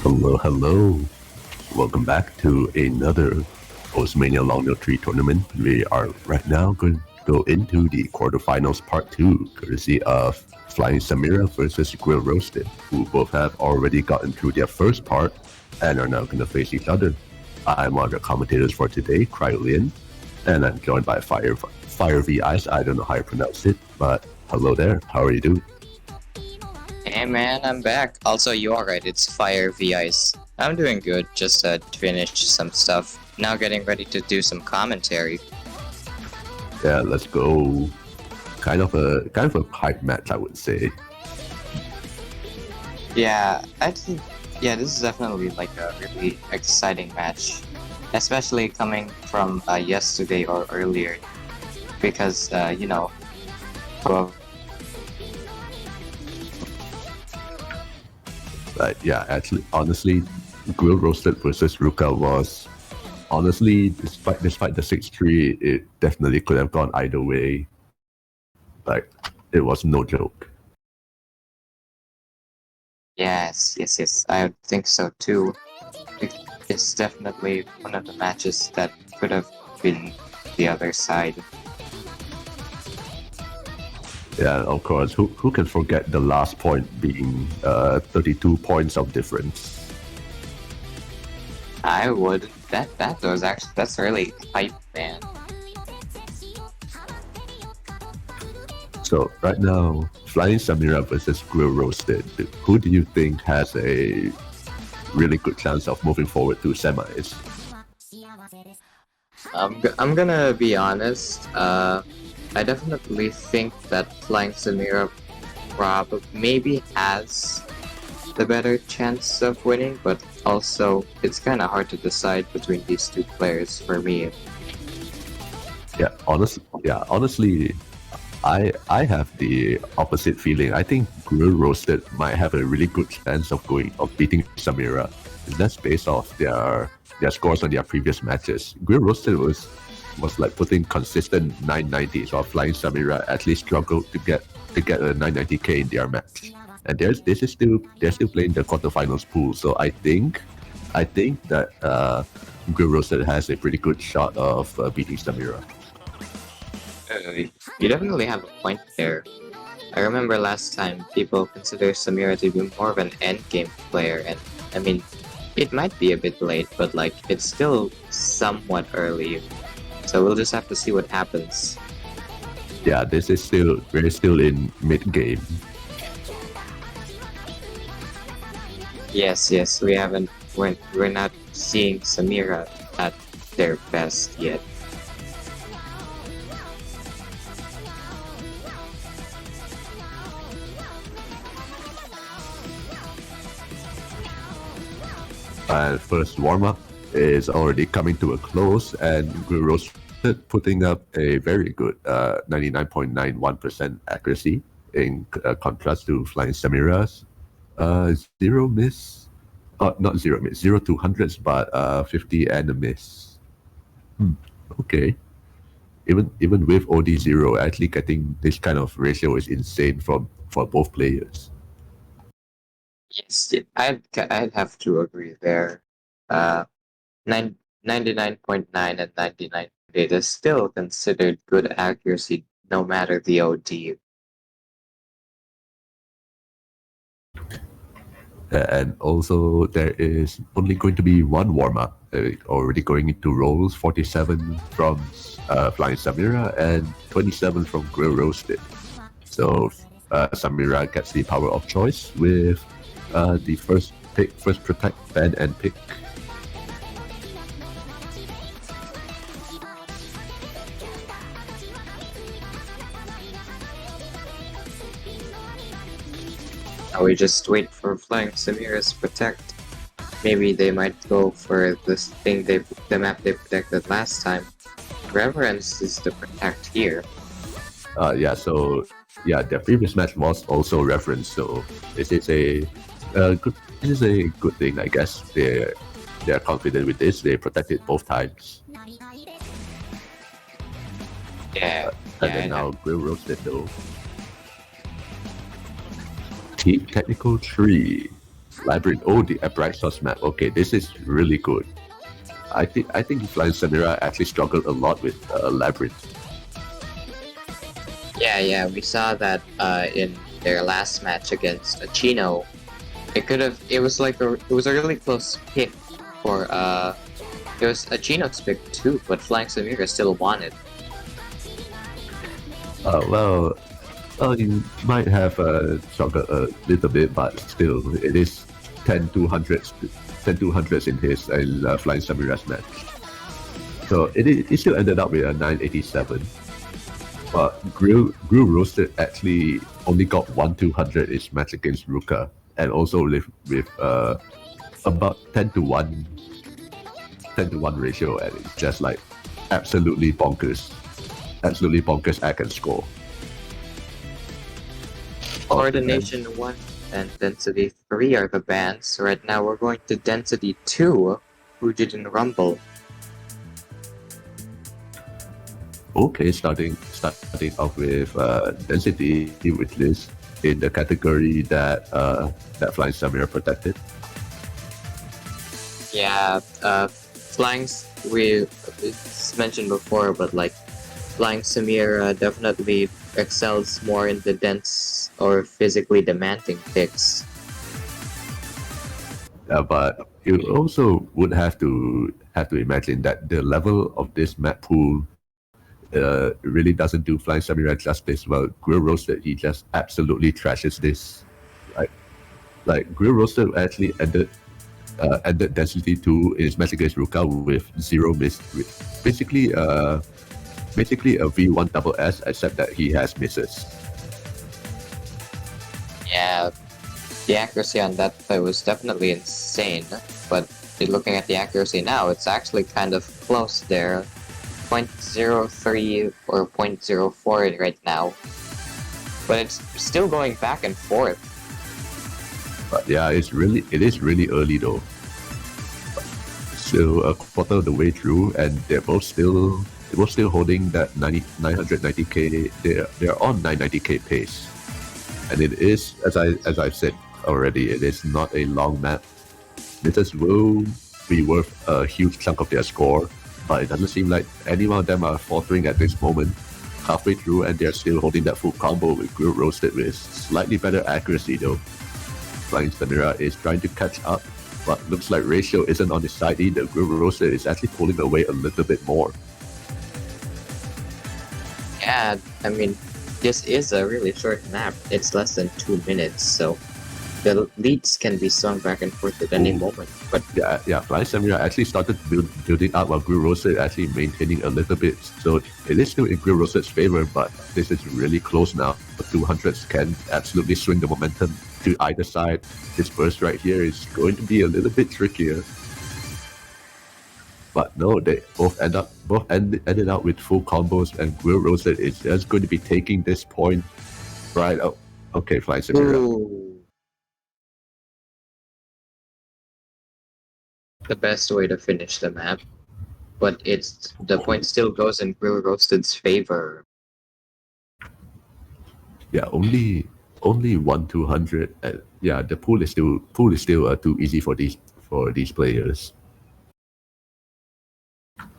Hello, hello. Welcome back to another Mania Long 3 tournament. We are right now going to go into the quarterfinals part 2, courtesy of Flying Samira versus Grill Roasted, who both have already gotten through their first part and are now going to face each other. I'm one of the commentators for today, Cryolin, and I'm joined by Fire V Ice. I don't know how you pronounce it, but hello there. How are you doing? Hey man, I'm back. Also, you alright, it's Fire V Ice. I'm doing good, just finished some stuff. Now getting ready to do some commentary. Yeah, let's go. Kind of a hype match, I would say. Yeah, I think this is definitely like a really exciting match, especially coming from yesterday or earlier, because well, But yeah, actually, honestly, Grill Roasted versus Ruka was honestly, despite the 6-3, it definitely could have gone either way. Like, it was no joke. yes, I think so too. It's definitely one of the matches that could have been the other side. Yeah, of course. Who can forget the last point being 32 points of difference? I would. That's really hype, man. So right now, Flying Samira versus Grill Roasted. Who do you think has a really good chance of moving forward to semis? I'm gonna be honest. I definitely think that Flying Samira maybe has the better chance of winning, but also it's kind of hard to decide between these two players for me. Yeah, honestly, I have the opposite feeling. I think Grill Roasted might have a really good chance of beating Samira. And that's based off their scores on their previous matches. Grill Roasted was like putting consistent 990s, while Flying Samira at least struggled to get a 990k in their match. And they're still playing the quarterfinals pool. So I think that Grill Roasted has a pretty good shot of beating Samira. You definitely have a point there. I remember last time people consider Samira to be more of an endgame player, and I mean, it might be a bit late, but like it's still somewhat early. So we'll just have to see what happens. Yeah, we're still in mid game. Yes, we're not seeing Samira at their best yet. And first warm-up is already coming to a close, and Grill Roasted putting up a very good 99.91% accuracy in contrast to Flying Samira's zero miss. Not zero miss, 0 to hundreds, but 50 and a miss. Okay. Even with OD0, actually getting this kind of ratio is insane for both players. Yes, I'd have to agree there. 99.9 and 99 data is still considered good accuracy no matter the OD. And also, there is only going to be one warm-up, already going into rolls, 47 from Flying Samira and 27 from Grill Roasted. So Samira gets the power of choice with the first protect, ban, and pick. Now we just wait for Flying Samira's protect. Maybe they might go for this thing the map they protected last time. Reverence is the protect here. Their previous match was also referenced, so this is a good thing, I guess. They're confident with this. They protected both times. Yeah. And then now Grill Roasted though. Technical tree. Labyrinth. Oh, the Abraxos map. Okay, this is really good. I think Flying Samira actually struggled a lot with Labyrinth. Yeah, we saw that in their last match against Chino. It was a really close pick for it was a Chino's pick too, but Flying Samira still won it. Well, you might have struggled a little bit, but still, it is 10-200s in his Flying Samira's match. So it still ended up with a 987. But Grill Roasted actually only got 1-200 in his match against Ruka, and also with about 10-1 ratio, and it's just like absolutely bonkers act and score. Coordination 1 and Density 3 are the bands. Right now we're going to Density 2, Fujin Rumble. Okay, starting off with Density, which is in the category that Flying Samira protected. Yeah, it's mentioned before, but like Flying Samira definitely excels more in the dense or physically demanding picks. But you also would have to imagine that the level of this map pool really doesn't do Flying Samira justice. Well, Grill Roasted, he just absolutely trashes this. Like Grill Roasted actually ended Density 2 in his match against Ruka with 0 miss. Basically a V1 double S, except that he has misses. Yeah, the accuracy on that play was definitely insane, but looking at the accuracy now, it's actually kind of close there. 0.03 or 0.04 right now. But it's still going back and forth. But yeah, it is really early though. Still a quarter of the way through, and they're both still holding that 990k. They're on 990k pace, and it is, as I've said already, it is not a long map. Misses will be worth a huge chunk of their score, but it doesn't seem like any one of them are faltering at this moment. Halfway through, and they're still holding that full combo with Grill Roasted with slightly better accuracy though. Flying Samira is trying to catch up, but looks like ratio isn't on his side either. Grill Roasted is actually pulling away a little bit more. Yeah, I mean, this is a really short map. It's less than 2 minutes, so the leads can be swung back and forth at any moment. But yeah, Flying Samira actually started building up while Grill Roasted actually maintaining a little bit. So it is still in Grill Roasted's favor, but this is really close now. The 200s can absolutely swing the momentum to either side. This burst right here is going to be a little bit trickier. But no, they ended up with full combos, and Grill Roasted is just going to be taking this point right out. Okay, Flying Samira. ooh. The best way to finish the map, but the point still goes in Grill Roasted's favor. Yeah, only 1-200. Yeah, the pool is still too easy for these players.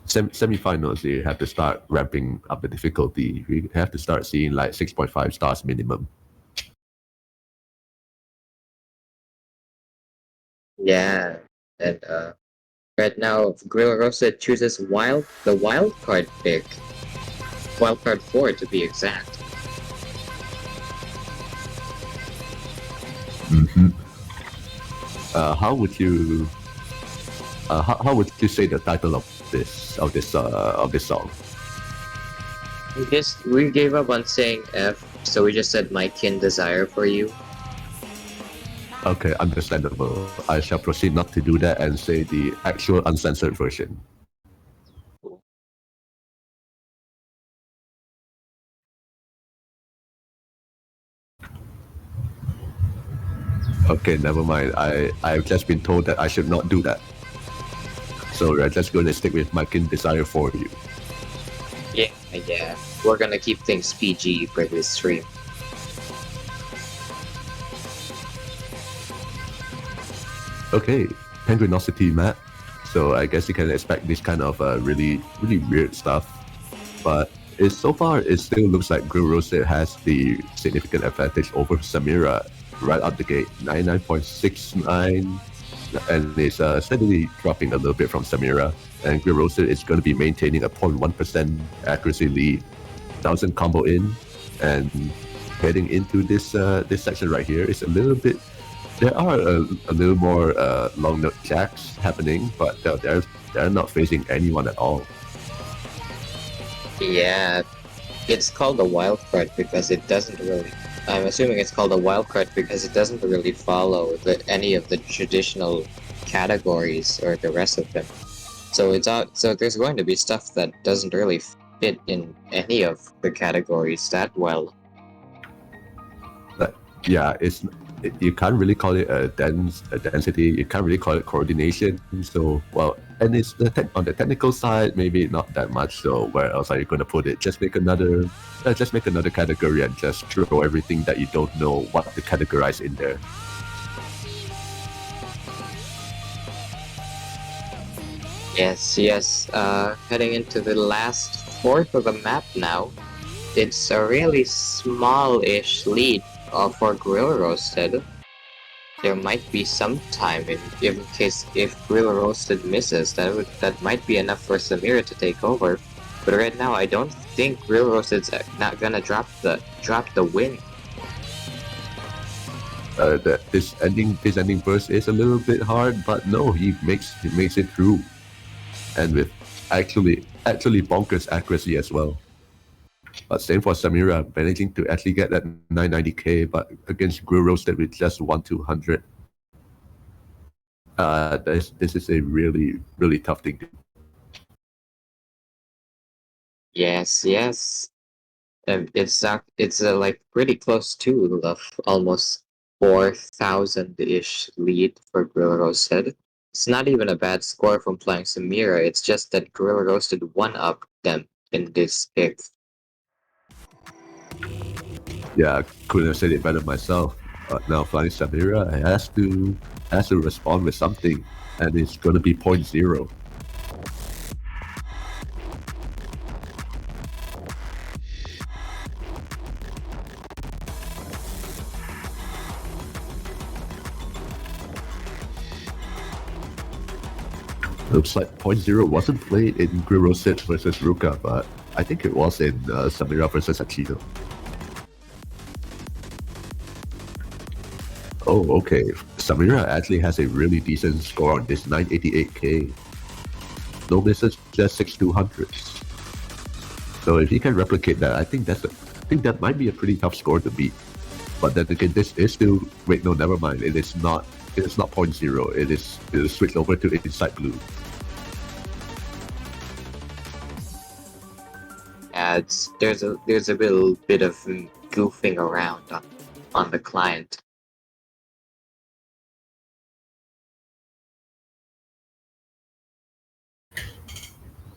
Semifinals, you have to start ramping up the difficulty. We have to start seeing like 6.5 stars minimum. Yeah, and right now Grill Roasted chooses the wild card pick. Wild card 4 to be exact. Mm-hmm. How would you say the title of this song? We gave up on saying F, so we just said My Kin Desire for You. Okay, understandable. I shall proceed not to do that and say the actual uncensored version. Okay, never mind. I've just been told that I should not do that. So we're just going to stick with My Kin Desire for You. Yeah. We're gonna keep things PG for this stream. Okay, Penguinosity map. So I guess you can expect this kind of really weird stuff. But so far it still looks like Grill Roasted has the significant advantage over Samira right out the gate. 99.69, and it's steadily dropping a little bit from Samira. And Grill Roasted is going to be maintaining a 0.1% accuracy lead. 1,000 combo in, and heading into this this section right here is a little bit. There are a little more long note jacks happening, but they're not facing anyone at all. Yeah, it's called a wild card because it doesn't really. I'm assuming it's called a wild card because it doesn't really follow any of the traditional categories or the rest of them. So it's out. So there's going to be stuff that doesn't really fit in any of the categories that well. But yeah, you can't really call it a density. You can't really call it coordination. So well, and it's on the technical side, maybe not that much. So where else are you going to put it? Just make another category and just throw everything that you don't know what to categorize in there. Yes. Heading into the last fourth of the map now. It's a really small-ish lead for Grill Roasted. There might be some time in case if Grill Roasted misses, that might be enough for Samira to take over. But right now, I don't think Grill Roasted's not gonna drop the win. This ending burst is a little bit hard, but no, he makes it through, and with actually bonkers accuracy as well. But same for Samira, managing to actually get that 990k, but against Grill Roasted with just 1200. This is a really tough thing to do. Yes. It's like pretty close to almost 4,000-ish lead for Grill Roasted. It's not even a bad score from playing Samira. It's just that Grill Roasted one-up them in this pick. Yeah, I couldn't have said it better myself. But now flying Samira has to respond with something, and it's gonna be 0.0. Looks like 0.0 wasn't played in Grill Roasted versus Ruka, but I think it was in Samira versus Achito. Oh, okay. Samira actually has a really decent score on this 988k. No misses, just 6200s. So if he can replicate that, I think that might be a pretty tough score to beat. But then again, this is still no, never mind. It is not 0.0. It is switched over to Inside Blue. Yeah, there's a little bit of goofing around on the client.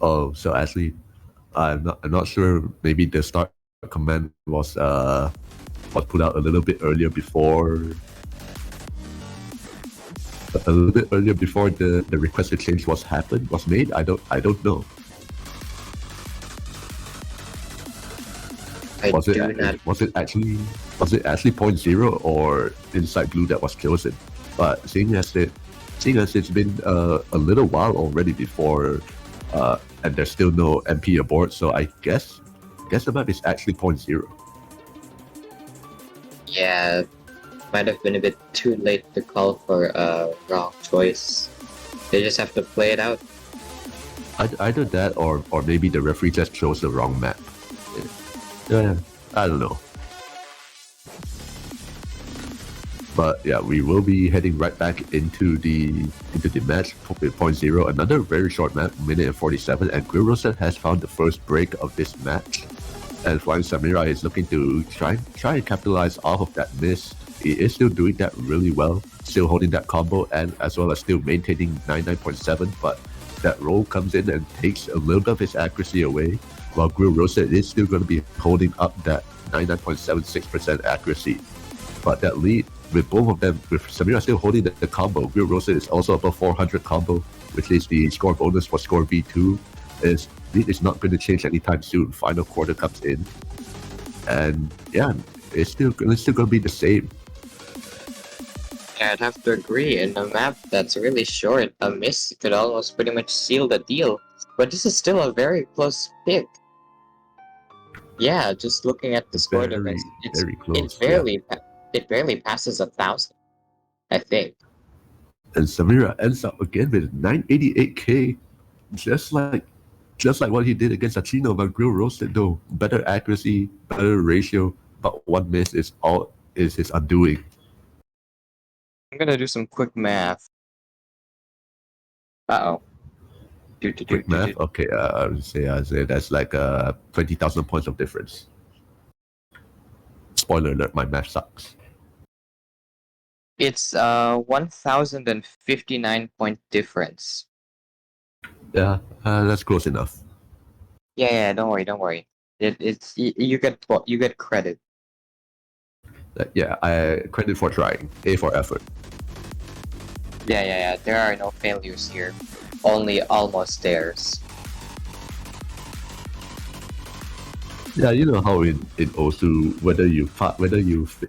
Oh, so actually, I'm not sure. Maybe the start command was put out a little bit earlier before. A little bit earlier before the requested change was made. I don't know. Was it actually 0.0 or Inside Blue that was chosen? But seeing as it's been a little while already before, and there's still no MP aboard, so I guess the map is actually 0.0. Yeah, might have been a bit too late to call for a wrong choice. They just have to play it out. Either that or maybe the referee just chose the wrong map. Yeah, I don't know. But yeah, we will be heading right back into the match with 0.0. Another very short map, minute and 47, and Grill Roasted has found the first break of this match. And Flying Samira is looking to try and capitalize off of that miss. He is still doing that really well, still holding that combo and as well as still maintaining 99.7, but that roll comes in and takes a little bit of his accuracy away, while Grill Roasted is still going to be holding up that 99.76% accuracy. But that lead with both of them, with Samira still holding the combo, Grill Roasted is also above 400 combo, which is the score bonus for score V2. It's not going to change anytime soon. Final quarter comes in, and yeah, it's still going to be the same. Yeah, I'd have to agree. In a map that's really short, a miss could almost pretty much seal the deal. But this is still a very close pick. Yeah, just looking at the score Very, difference, very close. it barely passes 1,000. I think. And Samira ends up again with 988k, just like what he did against Achino, but Grill Roasted though. Better accuracy, better ratio, but one miss is his undoing. I'm gonna do some quick math. Uh-oh. Quick math. Okay, I say that's like 20,000 points of difference. Spoiler alert: my math sucks. It's 1,059 point difference. Yeah, that's close enough. Yeah, don't worry. You get credit. Yeah, I credit for trying. A for effort. Yeah. There are no failures here. Only almost theirs. Yeah, you know how in Osu,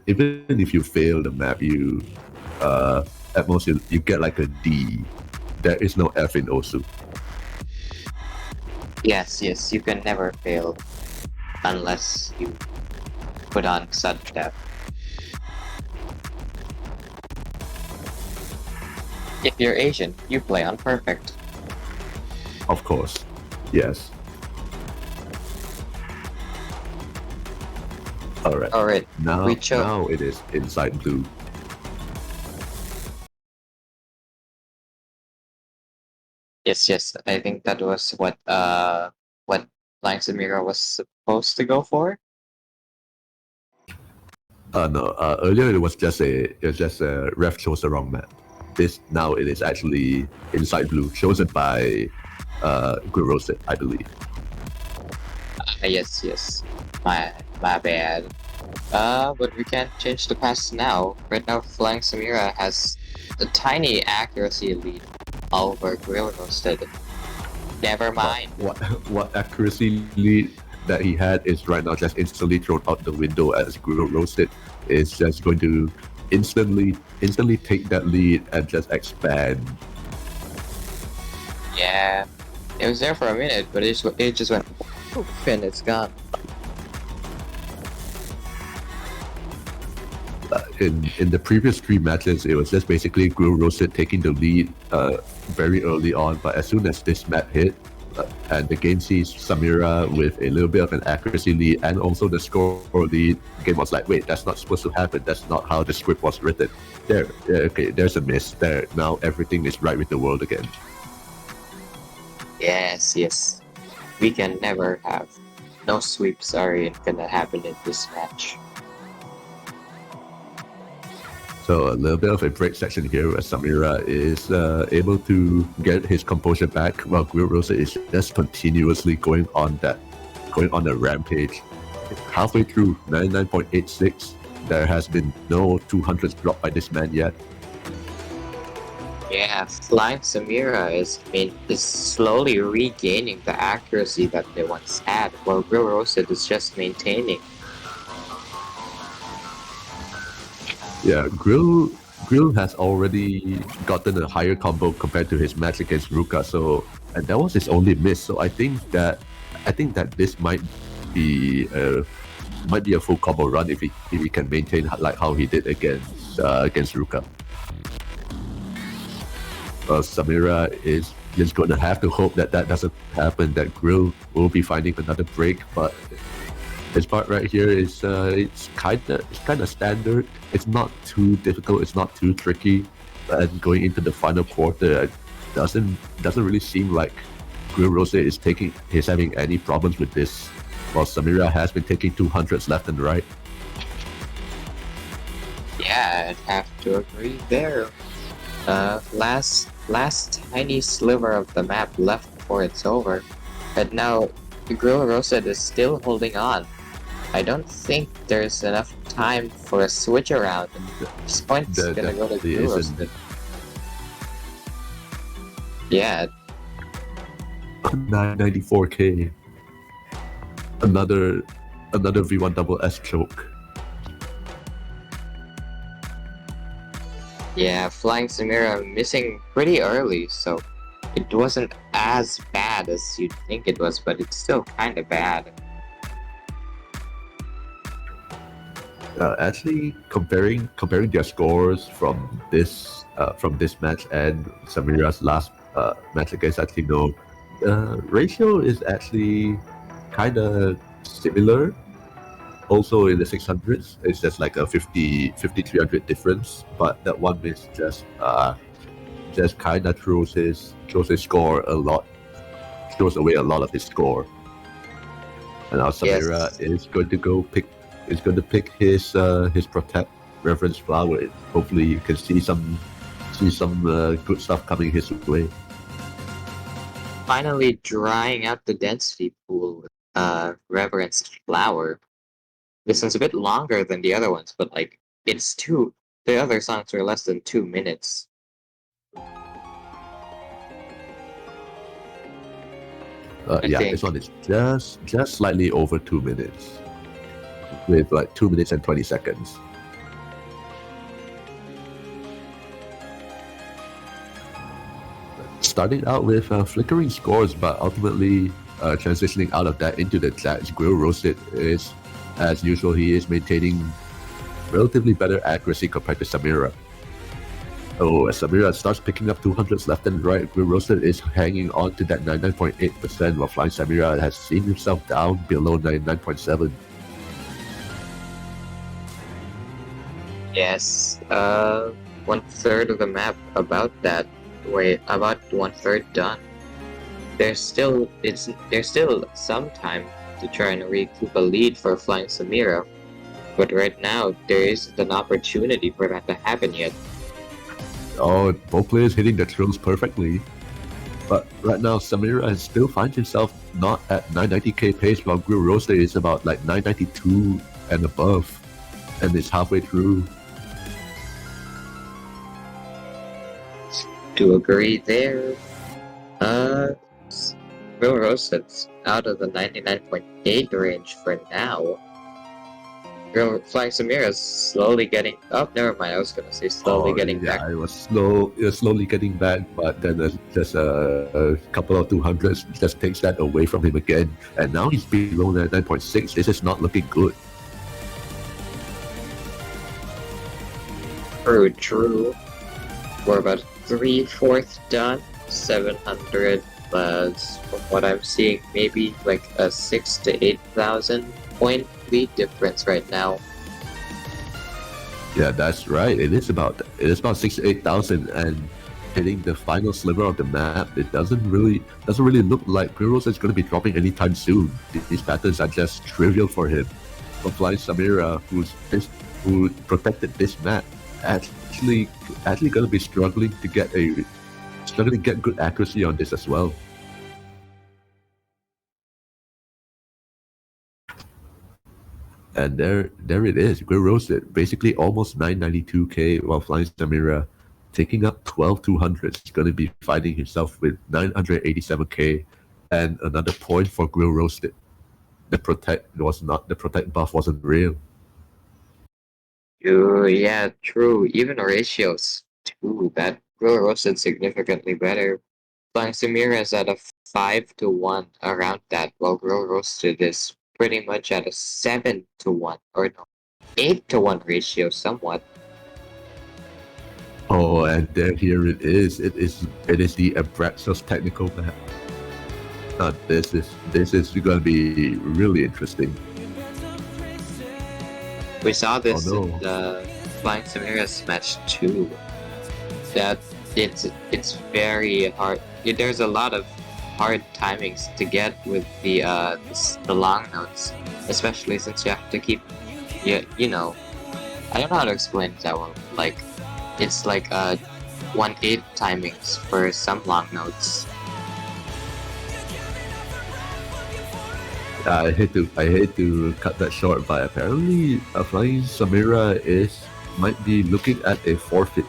even if you fail the map, you at most you get like a D. There is no F in Osu. Yes, you can never fail unless you put on sudden death. If you're Asian, you play on perfect. Of course, yes. All right. Now it is inside blue. Yes. I think that was what Samira was supposed to go for. No. Earlier it was just a ref chose the wrong map. Now it is actually inside blue, chosen by Grill Roasted, I believe. Yes. My bad. But we can't change the past now. Right now, Flying Samira has a tiny accuracy lead over Grill Roasted. Never mind. What accuracy lead that he had is right now just instantly thrown out the window, as Grill Roasted is just going to instantly take that lead and just expand. Yeah, it was there for a minute, but it just went poof and it's gone. In the previous 3 matches, it was just basically Grill Roasted taking the lead very early on, but as soon as this map hit, and the game sees Samira with a little bit of an accuracy lead and also the score lead, the game was like, wait, that's not supposed to happen. That's not how the script was written. There's a miss. There, now everything is right with the world again. Yes. We can never have. No sweeps are gonna happen in this match. So a little bit of a break section here where Samira is able to get his composure back, while Grill Roasted is just continuously going on a rampage. Halfway through 99.86, there has been no 200s dropped by this man yet. Yeah, Flying Samira is slowly regaining the accuracy that they once had, while Grill Roasted is just maintaining. Yeah, Grill has already gotten a higher combo compared to his match against Ruka, and that was his only miss. So I think that this might be a full combo run if he can maintain like how he did against Ruka. Samira is just going to have to hope that doesn't happen. That Grill will be finding another break, but this part right here is it's kind of standard. It's not too difficult. It's not too tricky. And going into the final quarter, it doesn't really seem like Grill Roasted is having any problems with this. While Samira has been taking 200s left and right. Yeah, I'd have to agree there. Last tiny sliver of the map left before it's over, but now the Grill Roasted is still holding on. I don't think there's enough time for a switch around. This point's There gonna go to definitely grill isn't. roasted. Yeah, 994k. Another V1 double S choke. yeah, Flying Samira missing pretty early, so it wasn't as bad as you'd think it was, but it's still kind of bad. Actually, comparing their scores from this match and Samira's last match against Aquino, ratio is actually kind of similar. Also in the 600s, it's just like a 300 difference, but that one is just kind of throws his score a lot, throws away a lot of his score. And now Samira Yes. is going to pick his protect reference flower. Hopefully, you can see some good stuff coming his way. Finally drying out the density pool with Reverence Flower. This one's a bit longer than the other ones, but like the other songs were less than 2 minutes. I Yeah, think. this one is just slightly over 2 minutes, with like 2 minutes and 20 seconds. Starting out with flickering scores, but ultimately transitioning out of that into the chat. Grill roasted is, as usual, he is maintaining relatively better accuracy compared to Samira. Oh, as Samira starts picking up 200s left and right, Grill roasted is hanging on to that 99.8%, while Flying Samira has seen himself down below 99.7. Yes. 1/3 of the map about that way, about 1/3 done. There's still some time to try and recoup a lead for Flying Samira, but right now there isn't an opportunity for that to happen yet. Oh, both players hitting the trills perfectly. But right now, Samira still finds himself not at 990k pace, while Grill Roaster is about like 992 and above, and is halfway through. To agree there. Real Roasted's out of the 99.8 range for now. Real Flying Samira's slowly getting. Oh, never mind. I was gonna say slowly getting back. It was slowly getting back, but then just a couple of 200s just takes that away from him again, and now he's below that 9.6. This is not looking good. True. We're about 3/4 done. 700 plus, from what I'm seeing, maybe like a 6 to 8,000 point lead difference right now. Yeah, that's right. It is about 6 to 8,000, and hitting the final sliver of the map, it doesn't really look like Grillos is going to be dropping anytime soon. These patterns are just trivial for him. But Flying Samira, who protected this map, actually going to be struggling to get good accuracy on this as well. And there it is. Grill roasted, basically almost 992k, while Flying Samira taking up 12 200s. He's going to be finding himself with 987k, and another point for Grill roasted. The protect buff wasn't real. Yeah, true. Even ratios too. That Grill Roasted significantly better. Flying Samira is at a 5-1 around that, while Grill Roasted is pretty much at a 7-1 or no, 8-1 ratio somewhat. Oh, and here it is. It is the Abraxos technical map. This is going to be really interesting. We saw this Oh, no. in the Flying Samira's match too. That it's very hard. There's a lot of hard timings to get with the long notes, especially since you have to keep you know. I don't know how to explain it that well. Like it's like 1/8 timings for some long notes. I hate to cut that short, but apparently Flying Samira might be looking at a forfeit.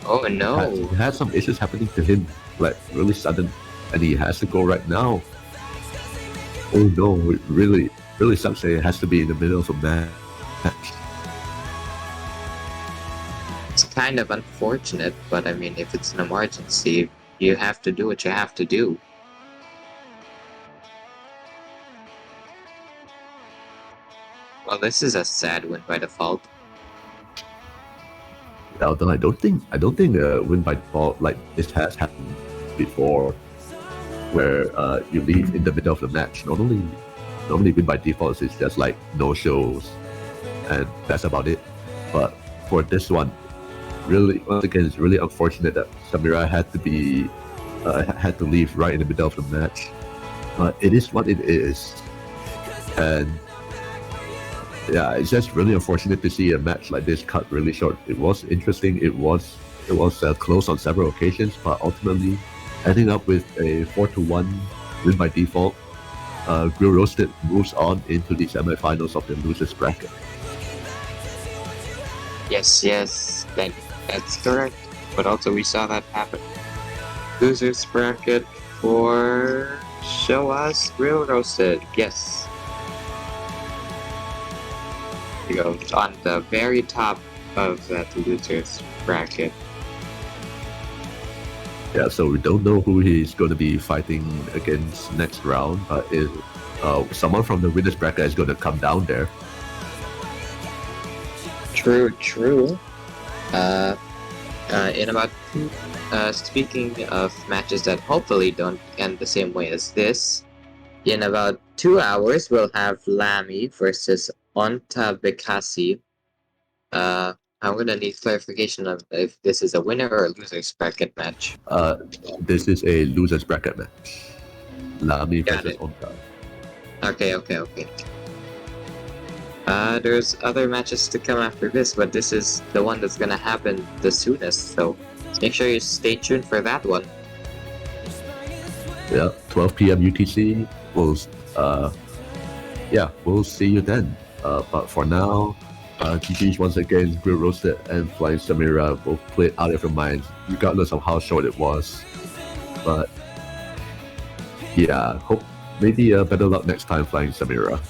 Oh no. He had some issues happening to him, like really sudden, and he has to go right now. Oh no, it really sucks that it has to be in the middle of a match. It's kind of unfortunate, but I mean, if it's an emergency, you have to do what you have to do. Well, this is a sad win by default. Although I don't think win by default like this has happened before, where you leave in the middle of the match. Normally win by default is just like no shows, and that's about it. But for this one, really once again, it's really unfortunate that Samira had to leave right in the middle of the match. But it is what it is, and yeah, it's just really unfortunate to see a match like this cut really short. It was interesting. It was close on several occasions, but ultimately ending up with a 4-1 win by default. Grill Roasted moves on into the semifinals of the losers bracket. Yes, that's correct. But also we saw that happen. Losers bracket for show us Grill Roasted. Yes. You go on the very top of that losers bracket. Yeah, so we don't know who he's going to be fighting against next round, but if someone from the winners bracket is going to come down there. True. In about speaking of matches that hopefully don't end the same way as this, in about 2 hours we'll have Lamy versus Onta Bekasi. I'm gonna need clarification of if this is a winner or a losers bracket match. This is a losers bracket match. Lamy Got versus it. Onta. Okay. There's other matches to come after this, but this is the one that's gonna happen the soonest, so make sure you stay tuned for that one. Yeah, 12 p.m. UTC. We'll see you then. But for now, GG's once again, Grill Roasted and Flying Samira both played out of their minds, regardless of how short it was. But yeah, hope maybe better luck next time, Flying Samira.